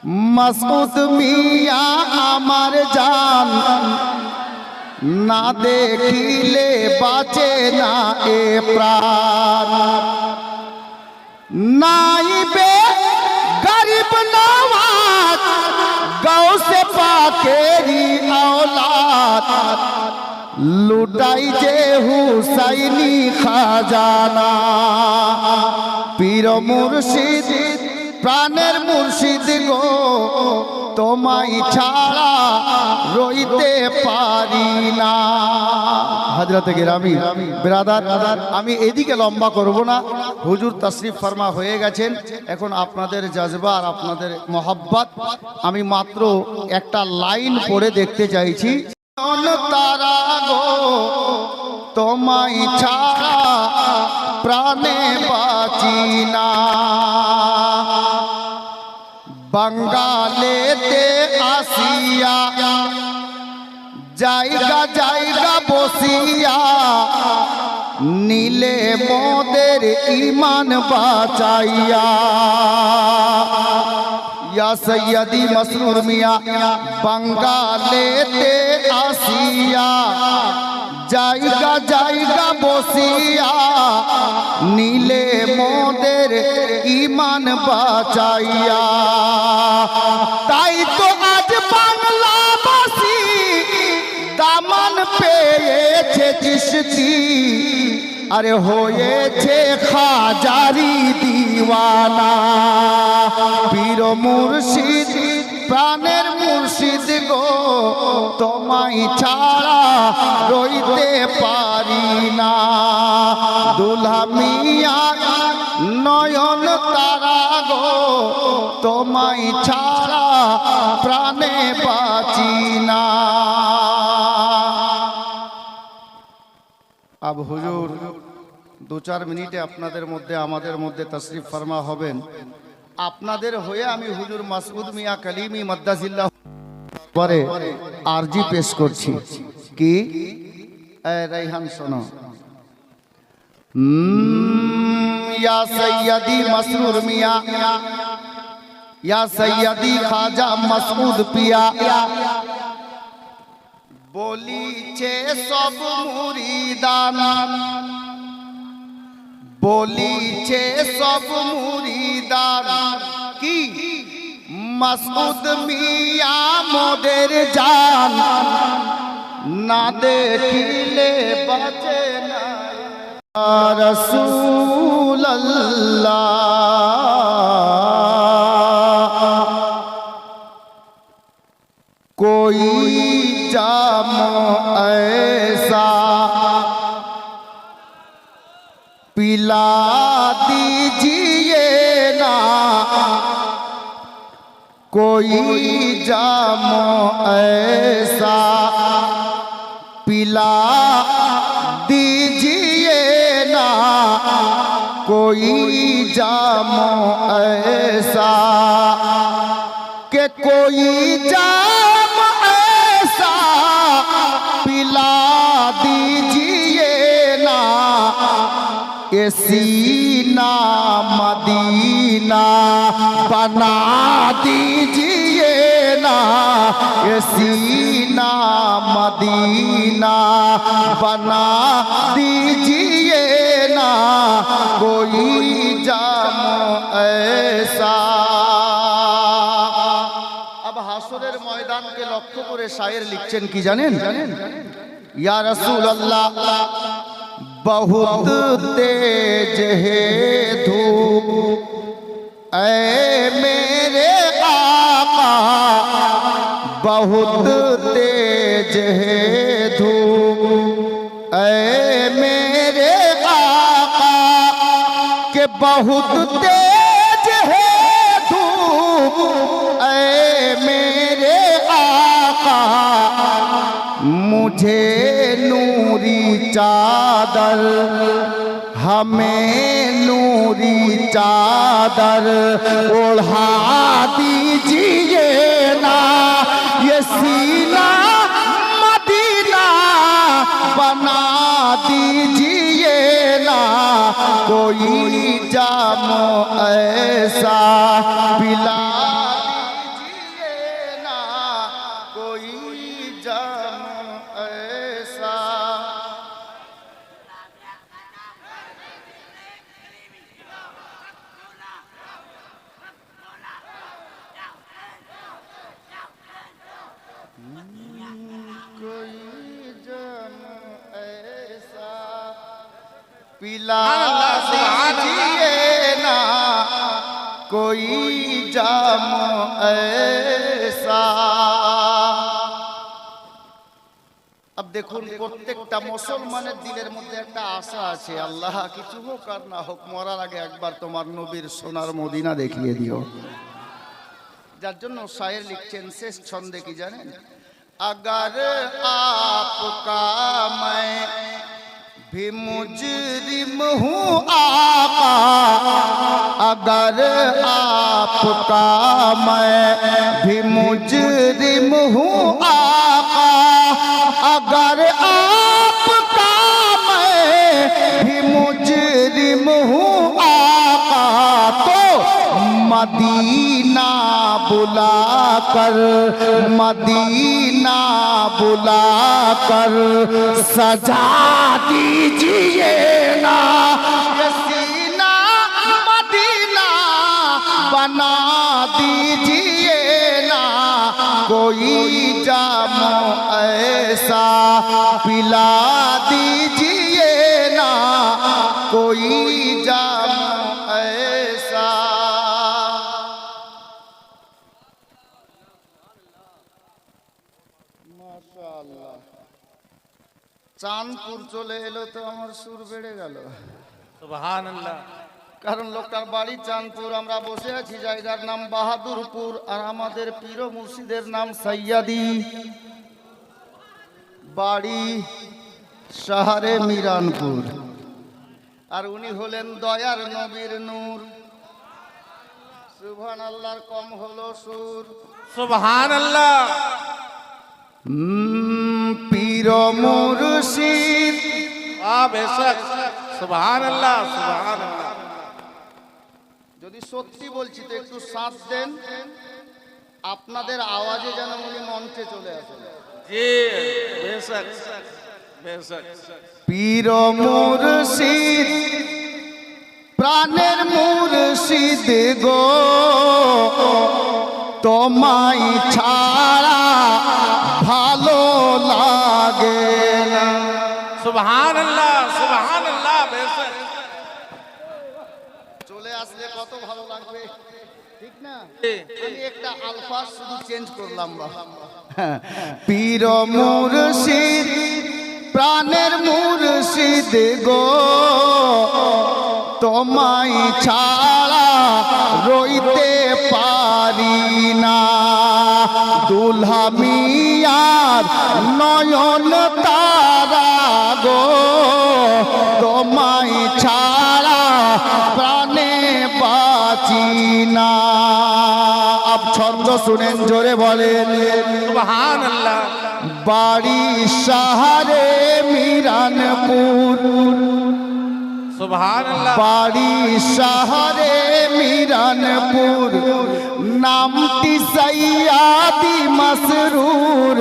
মাসউদ মিয়া আমার জান, না দেখিলে বাঁচে না এ প্রাণ। নাইবে গরিব নওয়াজ গৌসে পাকেরি औलाद, লুটাই যে হুসাইনি খাজানা। পীর মুর্শিদ প্রাণের মুর্শিদ গো, তোমায় ছাড়া রইতে পারি না। হযরত গিরামি বিরাদার, আমি এদিকে লম্বা করব না। হুজুর তাশরিফ ফরমা হয়ে গেছেন, এখন আপনাদের জজবা আর আপনাদের মোহাব্বত আমি মাত্র একটা লাইন পড়ে দেখতে চাইছি। তারা গো, তোমায় ছাড়া প্রাণে বাঁচি না। বাঙ্গালেতে আসিয়া জায়গা জায়গা বসিয়া, নীলে মোদের ঈমান বাঁচাইয়া। ইয়া সৈয়দি মসরুর মিয়া বাঙ্গালেতে আসিয়া জায়গা জায়গা বসিয়া, নীলে মোদের ঈমান বাঁচাইয়া। তাই তো আজ বাংলাবাসী দামান পেয়েছে চিশতি, আরে হয়েছে খাজারি দিওয়ানা। পীর মুর্শিদ প্রাণের মুর্শিদ গো, তোমায় ছাড়া রইতে পারি না। দুলহা মিয়া নয়ন তারা গো, তোমায় ছাড়া প্রাণে বাঁচি না। अब हुजूर दो चार मिनिटे আপনাদের মধ্যে আমাদের মধ্যে তশরিফ ফরমা হবেন। আপনাদের হয়ে আমি হুজুর মাসউদ মিয়া কালিমি মাদ্দাজিল্লাহ পরে আরজি পেশ করছি। কি এ রাইহান শোনো। ইয়া সৈয়দি মসরুর মিয়া, ইয়া সৈয়দি খাজা মাসউদ পিয়া, বলিছে সব মুরিদান, বলিছে সব মুরিদান কি মাসউদ মিয়া মোদের জান, না দেখিলে বাঁচে না রাসূলুল্লাহ। कोई जाम ऐसा पिला दीजिए ना, कोई जाम ऐसा पिला दीजिए ना, कोई जाम ऐसा के कोई जाम ऐसा पिला दीजिए ना, ये सीना मदीना बना दीजिए ना, ये सीना मदीना बना दीजिए ना, कोई जाम ऐसा। হাসরের ময়দানকে লক্ষ্য করে শায়ের লিখছেন কি জানেন? ইয়া রাসূলুল্লাহ বহুত তেজ হে ধূপ এ মেরে আকা, बहुत तेज है धूप ए मेरे आका, के बहुत तेज है धूप ए मेरे आका, मुझे नूरी चादर हमें नूरी चादर ओढ़ा दीजिए ना, ये सीना मदीना बना दीजिए ना, कोई जाम ऐसा पिला पिला दीजिए ना कोई जाम ऐसा। अब देखুন প্রত্যেকটা মুসলমানের দিলের মধ্যে একটা আশা আছে, আল্লাহ কিছু হোক আর না হোক মরার আগে একবার তোমার নবীর সোনার মদিনা দেখিয়ে দিও। যার জন্য শায়ের লিখছেন শেষ ছন্দে কি জানেন, अगर आपका मैं भी मुजरिम हूँ आका, अगर आपका मैं भी मुजरिम हूँ आका, अगर आपका मैं भी मुजरिम हूँ आका, तो मदीना बुला कर, मदीना बुला कर सजा दीजिए ना, सीना मदीना बना दीजिए ना, कोई जाम ऐसा पिला दीजिए ना, कोई जाम ऐसा। চাঁদপুর চলে এলো তো আমার সুর বেড়ে গেল, সুবহানাল্লাহ। কারণ লোকটার বাড়ি চাঁদপুর, আমরা বসে আছি জায়গার নাম বাহাদুরপুর, আর আমাদের পীর মুর্শিদের নাম সৈয়দি, বাড়ি শহরে মিরানপুর, আর উনি হলেন দয়ার নবীর নূর। সুবহানাল্লাহর কম হলো সুর। সুবহানাল্লাহ। পীর মুর্শিদ বেশক। সুবহানাল্লাহ সুবহানাল্লাহ। যদি সত্যি বলছি তো একটু সাথ দেন, আপনাদের আওয়াজে যেন উনি মঞ্চে চলে আসেন। জি বেশক বেশক। পীর মুর্শিদ প্রাণের মুর্শিদ গো, তোমায় ছাড়া ভালো লাগে না। সুবহানাল্লাহ সুবহানাল্লাহ। বেশক। চলে আসলে কত ভালো লাগবে, ঠিক না? আমি একটা আলফাজ শুধু চেঞ্জ করলাম। পীর মুর্শিদ প্রাণের মুর্শিদ গো, তোমায় ছাড়া রইতে পারি না, দুলহা মিয়ার নয়ন তারা গো, তোমায় ছাড়া প্রাণে বাঁচি না। আব ছন্দ শুনেন, জোরে বলেন সুবহানাল্লাহ। বাড়ি শহরে মিরানপুর, সুবহানাল্লাহ। বাড়ি শহরে মিরানপুর, নামটি সৈয়দি মাসরুর,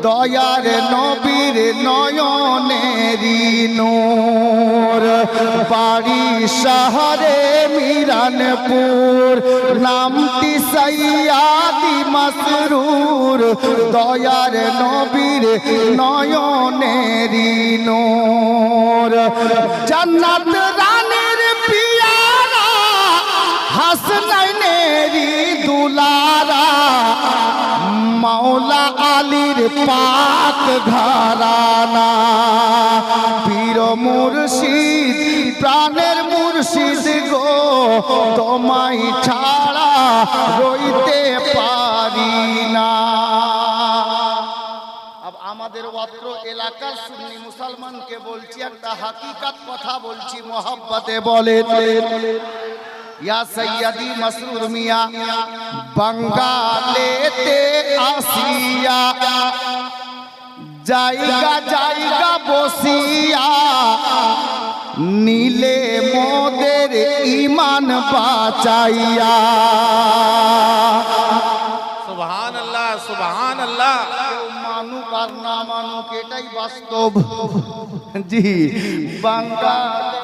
দয়ার নবীর নয়নেরি নূর। বাড়ি শহরে মিরানপুর, নামটি সৈয়দি মাসরুর, দয়ার নবীর নয়নেরি নূর। জান্নাত রানীর পিয়ারা, হাসনাইনেরি দুলারা, মাওলা আলীর পাক ঘরানা। পীর মুর্শিদ প্রাণের মুর্শিদ গো, তোমায় ছাড়া রইতে পারি না। আমাদের অত্র এলাকার সুন্নি মুসলমানকে বলছি, একটা হাকিকাত কথা বলছি, মোহাব্বতে বলেন। ইয়া সৈয়দি মাসরুর মিয়া বাঙ্গালেতে আসিয়া, জায়গা জায়গা বসিয়া, নীলে মোদের ইমান বাঁচাইয়া। সুবহানাল্লাহ সুবহানাল্লাহ। মানুক আর না মানুক এটাই বাস্তব। জি বাঙ্গালে